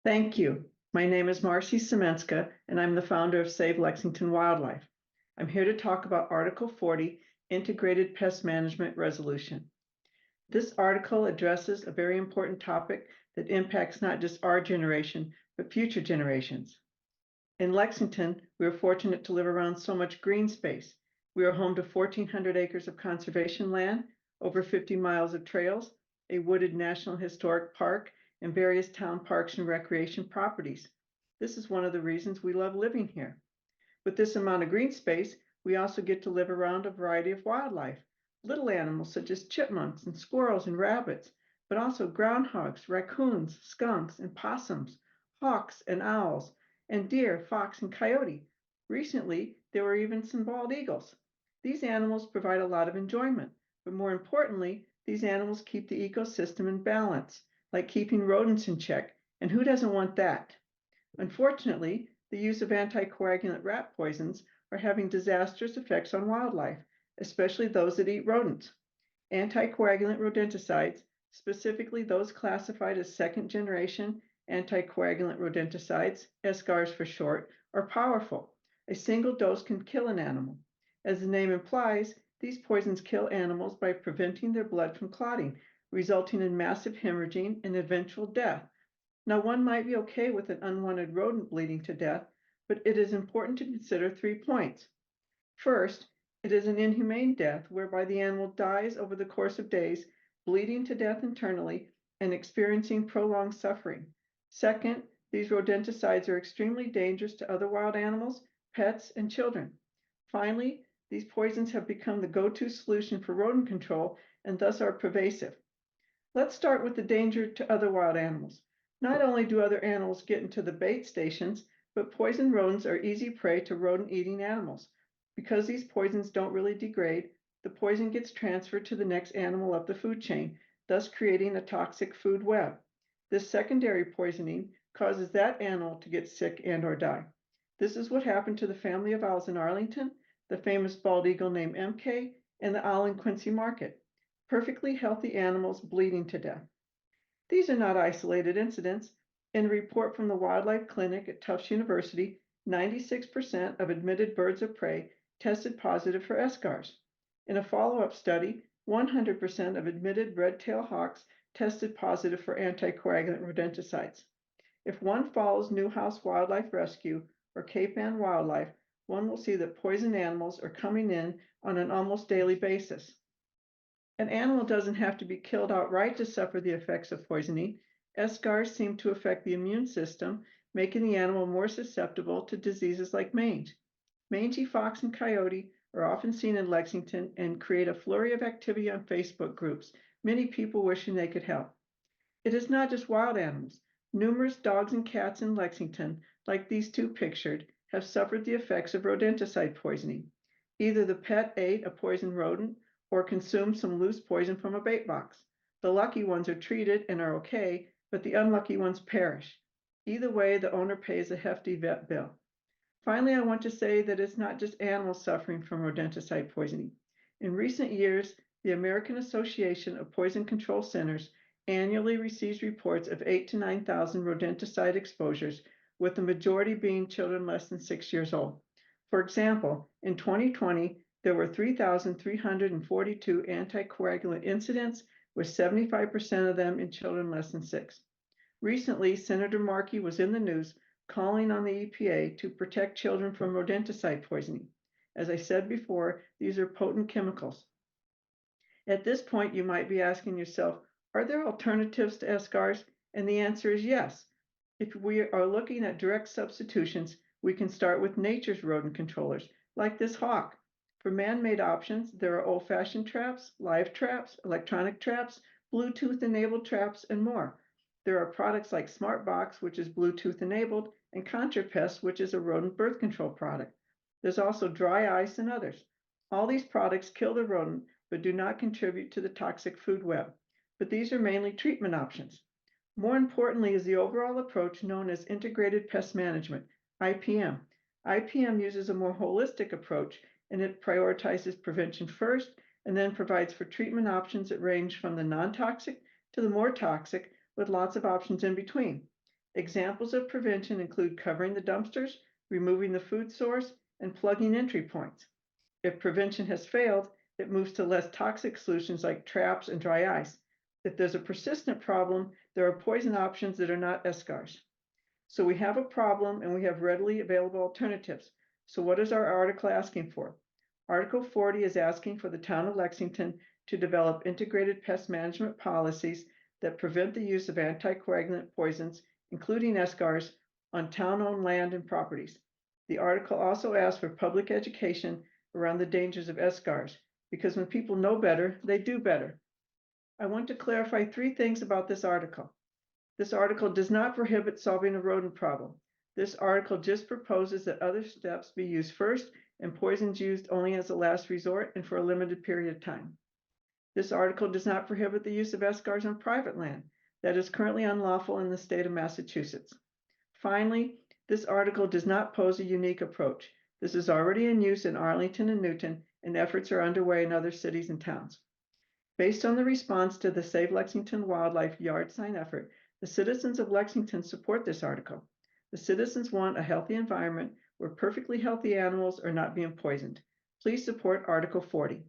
Thank you. My name is Marcy Semenska, and I'm the founder of Save Lexington Wildlife. I'm here to talk about Article 40, Integrated Pest Management Resolution. This article addresses a very important topic that impacts not just our generation, but future generations. In Lexington, we are fortunate to live around so much green space. We are home to 1,400 acres of conservation land, over 50 miles of trails, a wooded National Historic Park, and various town parks and recreation properties. This is one of the reasons we love living here. With this amount of green space, we also get to live around a variety of wildlife, little animals such as chipmunks and squirrels and rabbits, but also groundhogs, raccoons, skunks, and possums, hawks and owls, and deer, fox, and coyote. Recently, there were even some bald eagles. These animals provide a lot of enjoyment, but more importantly, these animals keep the ecosystem in balance, like keeping rodents in check, and who doesn't want that? Unfortunately, the use of anticoagulant rat poisons are having disastrous effects on wildlife, especially those that eat rodents. Anticoagulant rodenticides, specifically those classified as second-generation anticoagulant rodenticides, SCARs for short, are powerful. A single dose can kill an animal. As the name implies, these poisons kill animals by preventing their blood from clotting, resulting in massive hemorrhaging and eventual death. Now, one might be okay with an unwanted rodent bleeding to death, but it is important to consider 3 points. First, it is an inhumane death whereby the animal dies over the course of days, bleeding to death internally and experiencing prolonged suffering. Second, these rodenticides are extremely dangerous to other wild animals, pets, and children. Finally, these poisons have become the go-to solution for rodent control and thus are pervasive. Let's start with the danger to other wild animals. Not only do other animals get into the bait stations, but poison rodents are easy prey to rodent-eating animals. Because these poisons don't really degrade, the poison gets transferred to the next animal up the food chain, thus creating a toxic food web. This secondary poisoning causes that animal to get sick and or die. This is what happened to the family of owls in Arlington, the famous bald eagle named MK, and the owl in Quincy Market. Perfectly healthy animals bleeding to death. These are not isolated incidents. In a report from the Wildlife Clinic at Tufts University, 96% of admitted birds of prey tested positive for SCARs. In a follow-up study, 100% of admitted red-tailed hawks tested positive for anticoagulant rodenticides. If one follows Newhouse Wildlife Rescue or Cape Ann Wildlife, one will see that poison animals are coming in on an almost daily basis. An animal doesn't have to be killed outright to suffer the effects of poisoning. SCARs seem to affect the immune system, making the animal more susceptible to diseases like mange. Mangy fox and coyote are often seen in Lexington and create a flurry of activity on Facebook groups, many people wishing they could help. It is not just wild animals. Numerous dogs and cats in Lexington, like these two pictured, have suffered the effects of rodenticide poisoning. Either the pet ate a poisoned rodent or consumed some loose poison from a bait box. The lucky ones are treated and are okay, but the unlucky ones perish. Either way, the owner pays a hefty vet bill. Finally, I want to say that it's not just animals suffering from rodenticide poisoning. In recent years, the American Association of Poison Control Centers annually receives reports of 8,000 to 9,000 rodenticide exposures, with the majority being children less than 6 years old. For example, in 2020, there were 3,342 anticoagulant incidents, with 75% of them in children less than 6. Recently, Senator Markey was in the news calling on the EPA to protect children from rodenticide poisoning. As I said before, these are potent chemicals. At this point, you might be asking yourself, are there alternatives to SCARs? And the answer is yes. If we are looking at direct substitutions, we can start with nature's rodent controllers, like this hawk. For man-made options, there are old-fashioned traps, live traps, electronic traps, Bluetooth-enabled traps, and more. There are products like SmartBox, which is Bluetooth-enabled, and ContraPest, which is a rodent birth control product. There's also dry ice and others. All these products kill the rodent, but do not contribute to the toxic food web. But these are mainly treatment options. More importantly is the overall approach known as integrated pest management, IPM. IPM uses a more holistic approach, and it prioritizes prevention first and then provides for treatment options that range from the non-toxic to the more toxic, with lots of options in between. Examples of prevention include covering the dumpsters, removing the food source, and plugging entry points. If prevention has failed, it moves to less toxic solutions like traps and dry ice. If there's a persistent problem, there are poison options that are not eschars. So we have a problem and we have readily available alternatives. So what is our article asking for? Article 40 is asking for the town of Lexington to develop integrated pest management policies that prevent the use of anticoagulant poisons, including eschars, on town-owned land and properties. The article also asks for public education around the dangers of eschars, because when people know better, they do better. I want to clarify 3 things about this article. This article does not prohibit solving a rodent problem. This article just proposes that other steps be used first and poisons used only as a last resort and for a limited period of time. This article does not prohibit the use of eschars on private land that is currently unlawful in the state of Massachusetts. Finally, this article does not pose a unique approach. This is already in use in Arlington and Newton, and efforts are underway in other cities and towns. Based on the response to the Save Lexington Wildlife yard sign effort, the citizens of Lexington support this article. The citizens want a healthy environment where perfectly healthy animals are not being poisoned. Please support Article 40.